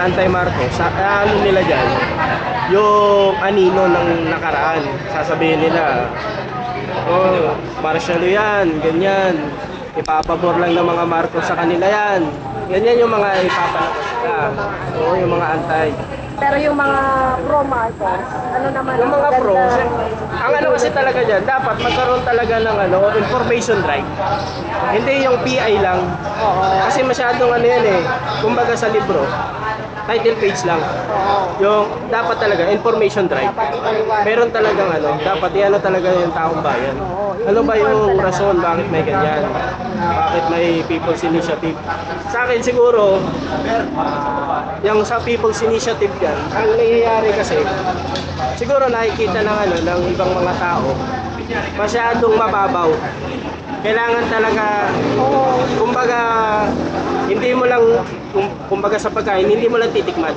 anti-Marcos, ano nila dyan, yung anino ng nakaraan. Sasabihin nila, oh, martial yan, ganyan. Ipapabor lang ng mga Marcos sa kanila yan. Ganyan yung mga ipapalakas nila. Oo, yung mga anti. Pero yung mga pro-Marcos, ano naman Yung mga pro, ang ano kasi talaga dyan, dapat magkaroon talaga ng information drive. Hindi yung PI lang. Kasi masyadong ano yan eh, kumbaga sa libro, title page lang. Yung dapat talaga information drive. Meron talagang dapat yan talaga yung taong bayan. Ano ba yung rason bakit may ganyan? Bakit may People's Initiative? Sa akin siguro, yung sa People's Initiative yan, ang nangyayari kasi, siguro nakikita ng ibang mga tao, masyadong mababaw. Kailangan talaga, kumbaga, hindi mo lang, kumbaga sa pagkain, hindi mo lang titikman.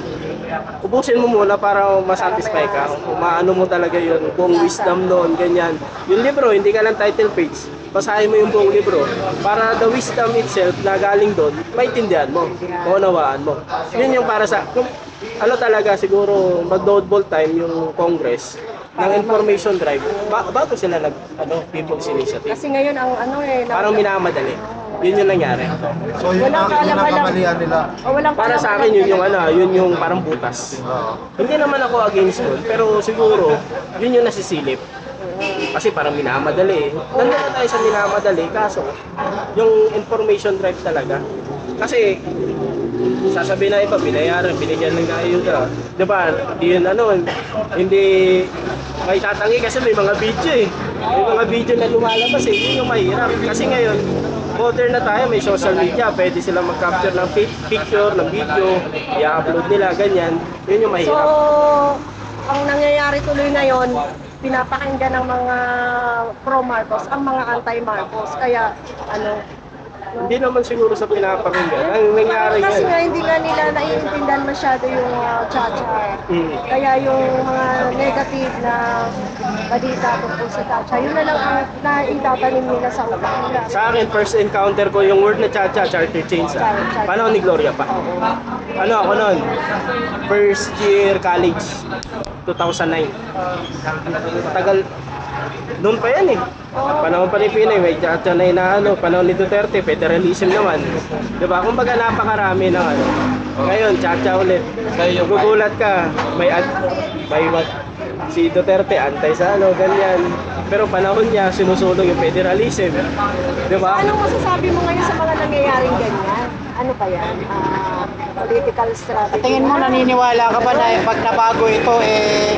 Ubusin mo muna para masatisfy ka. Maano mo talaga yun, buong wisdom noon, ganyan. Yung libro, hindi ka lang title page. Basahin mo yung buong libro para the wisdom itself na galing doon, maintindihan mo, maunawaan mo. Yun yung para sa, talaga siguro mag-double time yung Congress ng information drive bago sila People's Initiative. Kasi ngayon ang parang minamadali. Yun yung nangyari. So yun ang kamalian nila. Para sa akin yun yung parang butas. Hindi naman ako against doon, pero siguro yun yung nasisilip. Kasi parang minamadali. Nandun na tayo sa minamadali, kaso yung information drive talaga. Kasi sasabihin na iba, binayaran, binigyan ng ayuda. Diba? Hindi may tatangi kasi may mga video eh. May mga video na lumalabas eh. Yun yung mahirap. Kasi ngayon, modern na tayo, may social media. Pwede sila mag-capture ng picture, ng video, i-upload nila, ganyan. Yun yung mahirap. So, ang nangyayari tuloy ngayon, pinapakinggan ng mga pro-Marcos ang mga anti-Marcos. Kaya, hindi naman siguro sa pinapakinggan. Ang nangyari kasi yan. nga hindi nga nila naiintindihan masyado yung Chacha. Kaya yung mga negative na balita tungkol sa Chacha, yun na lang ang naitatanim nila sa utak nila. Sa akin, first encounter ko yung word na Chacha, charter change. Panahon ni Gloria pa. Ako noon? First year college, 2009. Tagal. Doon pa yan eh. Panahon pa ni Pinoy, may Chacha na panahon ni Duterte, federalism naman. Diba? Kumbaga napakarami ng Ngayon, Chacha ulit. Gugulat ka, may what? Si Duterte, antay sa ganyan. Pero panahon niya, sinusulong yung federalism. Diba? Anong masasabi mo ngayon sa mga nangyayaring ganyan? Ano pa yan? Political strategy? Tingin mo, naniniwala ka ba na pag nabago ito,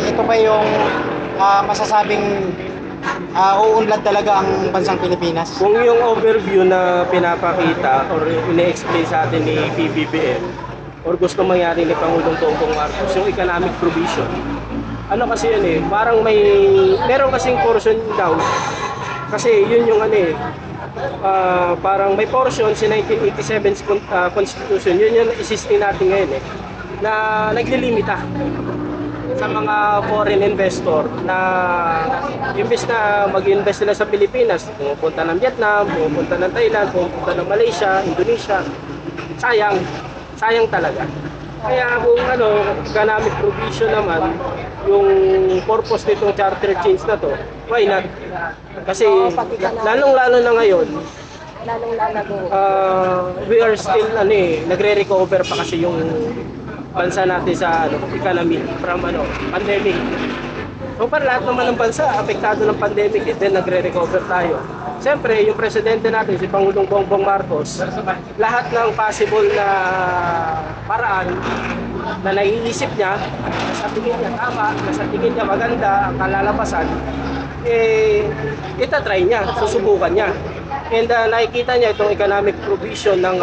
ito ba yung masasabing uunlad talaga ang bansang Pilipinas? Kung yung overview na pinapakita or ine-explain sa atin ni PBBM or gusto mangyari ni Pangulong Bongbong Marcos, yung economic provision, kasi yun eh, parang meron kasing portion daw, kasi yun yung parang may portion si 1987 Constitution, yun yung isisting natin ngayon eh, na naglilimita sa mga foreign investor na imbes na mag-invest sila sa Pilipinas, pumunta ng Vietnam, pumunta ng Thailand, pumunta ng Malaysia, Indonesia, sayang talaga. Kaya kung economic provision naman, yung purpose nitong charter change na to, why not? Kasi lalong-lalo na ngayon, we are still nagre-recover pa kasi yung bansa natin sa economy from pandemic. So para lahat naman ng bansa apektado ng pandemic, then nagre-recover tayo. Siyempre, yung presidente natin si Pangulong Bongbong Marcos, lahat ng possible na paraan na naiisip niya, sa tingin niya tama, sa tingin niya maganda ang kalalabasan, itatry niya, susubukan niya. And nakikita niya itong economic provision ng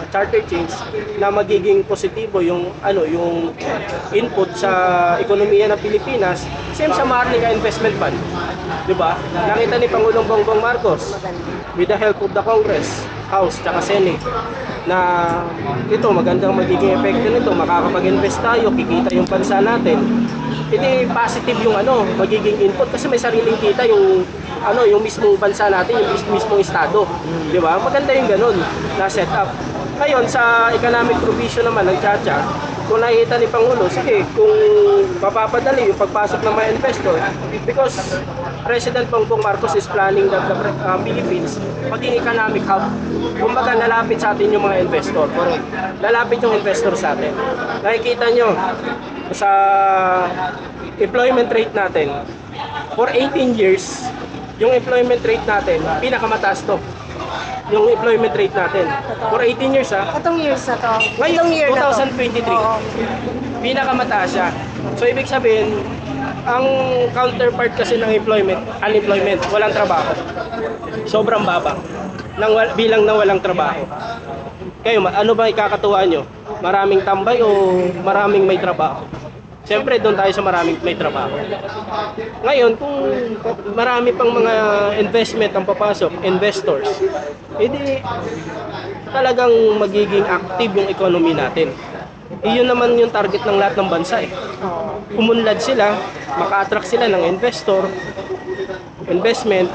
charter change na magiging positibo yung yung input sa ekonomiya ng Pilipinas, same sa Maharlika Investment Fund. 'Di ba? Nakita ni Pangulong Bongbong Marcos with the help of the Congress, House, at Senate na ito magandang magiging epekto nito, makakapag-invest tayo, kikita yung bansa natin. Hindi positive yung magiging input kasi may sariling kita yung yung mismong bansa natin, yung mismong estado. Di ba? Maganda yung ganun na setup. Ngayon, sa economic provision naman ng Chacha, kung nakita ni Pangulo, sige, kung mapapadali yung pagpasok ng mga investor, because President Bongbong Marcos is planning the Philippines maging economic hub. Kumbaga, lalapit sa atin yung mga investor. Lalapit yung investor sa atin. Nakikita nyo, sa employment rate natin, for 18 years, yung employment rate natin, pinakamataas to. Yung employment rate natin. For 18 years ha. Katong years na to. Ngayon, Itong year na to. 2023. Oo. Pinakamataas siya. So, ibig sabihin, ang counterpart kasi ng unemployment, walang trabaho. Sobrang baba. Bilang na walang trabaho. Kayo, ano ba ikakatuwa nyo? Maraming tambay o maraming may trabaho? Siyempre, doon tayo sa maraming may trabaho. Ngayon, kung marami pang mga investment ang papasok, investors, edi talagang magiging active yung economy natin. Iyon naman yung target ng lahat ng bansa eh. Umunlad sila, maka-attract sila ng investor, investment.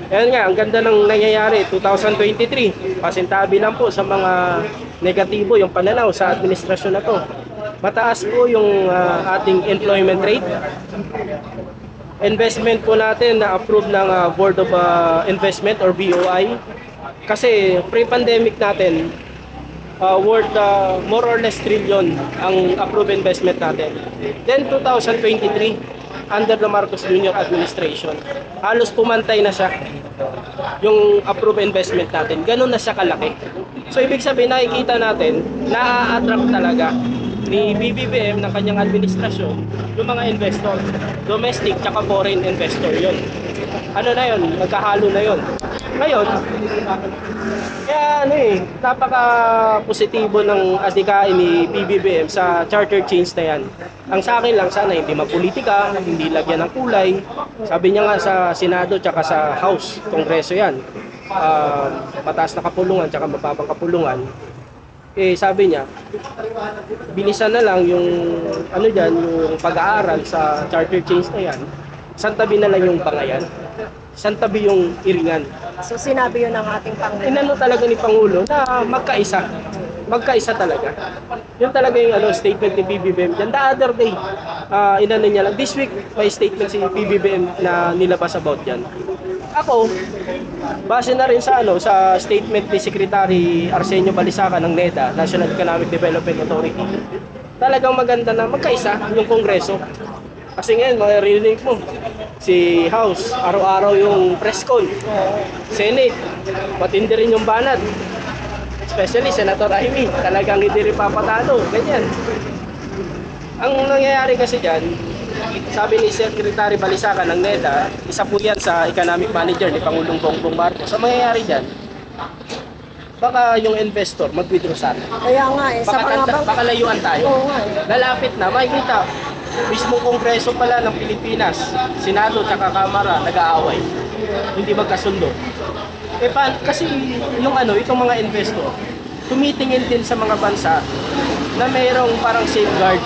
Ayan nga, ang ganda ng nangyayari 2023. Pasintabi lang po sa mga negatibo yung pananaw sa administrasyon na to. Mataas po yung ating employment rate. Investment po natin na approve ng Board of Investment or BOI. Kasi pre-pandemic natin, worth more or less trillion ang approved investment natin. Then 2023, under the Marcos Jr. administration, halos pumantay na siya yung approved investment natin. Ganun na siya kalaki. So ibig sabihin, nakikita natin, na-attract talaga ni BBBM ng kanyang administrasyon yung mga investor, domestic tsaka foreign investor yon. Ano na yon, nagkahalo na yon. Ngayon, kaya napaka positibo ng adhikain ni BBBM sa charter change na yan. Ang sa akin lang, sana hindi mapolitika, hindi lagyan ng kulay. Sabi niya nga sa Senado tsaka sa House, Kongreso yan, mataas na kapulungan tsaka mababang kapulungan. Sabi niya, bilisan na lang yung yung pag-aaral sa charter change na yan. Santabi na lang yung Bangayan, santabi yung Iringan. So sinabi yun ng ating Pangulo. Inano talaga ni Pangulo na magkaisa talaga. Yun talaga yung statement ni BBBM dyan. The other day, inano niya lang, this week may statement si BBBM na nilabas about yan. Ako, base na rin sa sa statement ni Secretary Arsenio Balisacan ng NEDA, National Economic Development Authority. Talagang maganda na magkaisa yung Kongreso. Kasi ngayon, maririnig mo, si House, araw-araw yung press con. Senate, matindi rin yung banat. Especially Senator Amy, talagang hindi rin papatalo. Ganyan. Ang nangyayari kasi dyan, sabi ni Secretary Balisacan ng NEDA, isa po yan sa economic manager ni Pangulong Bongbong Marcos. Ang mangyayari dyan, baka yung investor mag-withdraw sa atin. Kaya nga sa mga Baka layuan tayo. Oo nga Lalapit na, makikita. Mismong Kongreso pala ng Pilipinas, Senado at Kamara, nag-aaway. Hindi magkasundo. Kasi itong mga investor, tumitingin din sa mga bansa na mayroong parang safeguard,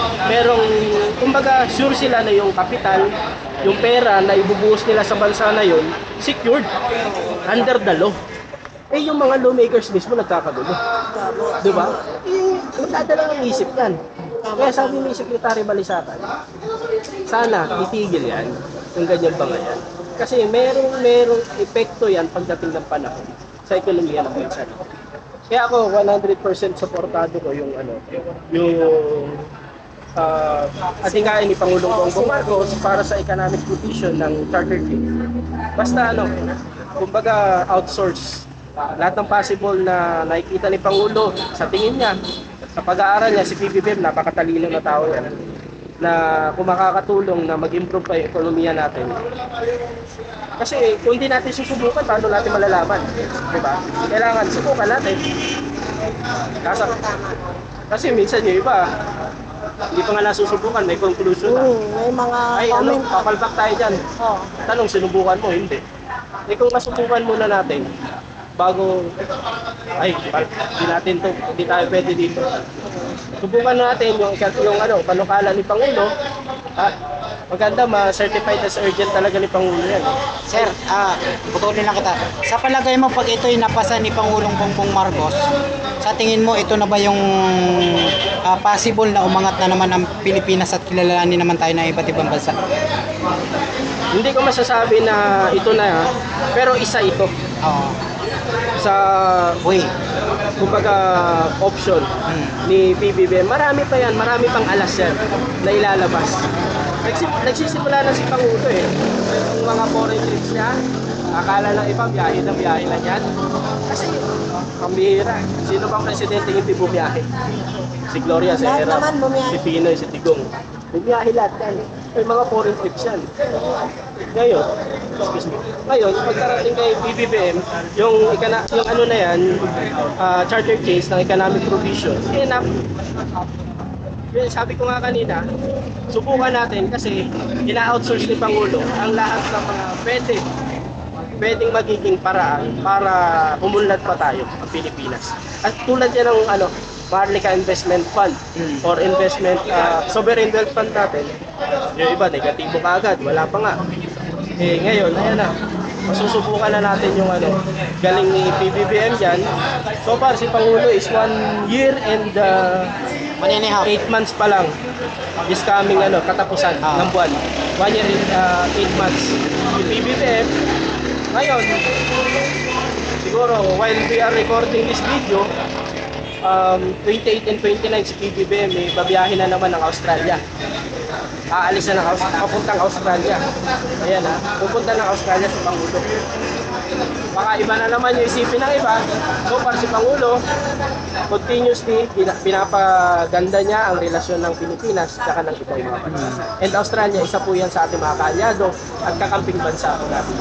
kumbaga sure sila na yung kapital, yung pera na ibubuhos nila sa bansa na yun, secured under the law. Yung mga lawmakers mismo nagkakagulo. Diba? Magdadala ng isip yan. Kaya sabi ni Secretary Balisacan, sana itigil yan, yung ganyan Bangayan. Kasi merong epekto yan pagdating ng panahon sa ekonomiya ng bansa. Kaya ako 100% supportado ko yung adhikain ni Pangulong Bongbong Marcos para sa economic provision ng charter change. Basta kumbaga outsource lahat ng possible na nakikita ni Pangulo sa tingin niya, sa pag-aaral niya, si BBBM napakatalino na tao yan, na kung makakatulong na mag-improve pa yung ekonomiya natin. Kasi kung hindi natin susubukan, paano natin malalaman? Diba? Kailangan subukan natin. Kasi minsan yung iba, hindi pa nga nasusubukan, may conclusion na. May mga comment. Papalpak tayo dyan. Oh. Tanong, sinubukan mo? Hindi. Kung masubukan muna natin, bago, hindi tayo pwede dito. Subukan natin yung panukala ni Pangulo. Maganda, ma-certified as urgent talaga ni Pangulo yan. Sir, putulin lang kita. Sa palagay mo, pag ito'y napasa ni Pangulong Bongbong Marcos, sa Sa tingin mo, ito na ba yung possible na umangat na naman ang Pilipinas at kilalanin naman tayo ng iba't ibang bansa? Hindi ko masasabi na ito na, pero isa ito Oo. sa Uy. kumbaga option ni PBBM. Marami pa yan, marami pang alas yan na ilalabas. Nagsisimula na si Pangulo eh. Yung mga foreign trips niya, akala ng iba biyahe lang yan. Kasi ang bihira. Sino bang presidente hindi bumiyahe? Si Gloria, si Lahat Era, naman bumiyahe. si Pinoy, si Digong. Bumiyahe lahat yan. May mga foreign trips yan. Ngayon, excuse me. Ngayon, pagkarating kay PBBM, yung ano na yan, charter case ng economic provision, sabi ko nga kanina, subukan natin kasi ina-outsource ni Pangulo ang lahat ng mga pwedeng magiging paraan para umunlad pa tayo ang Pilipinas. At tulad yan ng Marlica Investment Fund or investment sovereign wealth fund natin, yung iba negatibo kaagad, wala pa nga. Eh ngayon, ayan na. Masusubukan na natin yung galing ni PBBM dyan. So far, si Pangulo is 1 year and 8 months pa lang is coming katapusan ng buwan. 1 year and 8 months. Si PBBM, ngayon, siguro while we are recording this video, 28 and 29 si PBBM babiyahin na naman ng Australia. Aalis na papuntang Australia. Ayan pupunta ng Australia si Pangulo. Baka iba na naman yung isipin ng iba. So far si Pangulo, continuously pinapaganda niya ang relasyon ng Pilipinas at ng ibang mga bansa. And Australia, isa po yan sa ating mga kaalyado at kakamping bansa natin.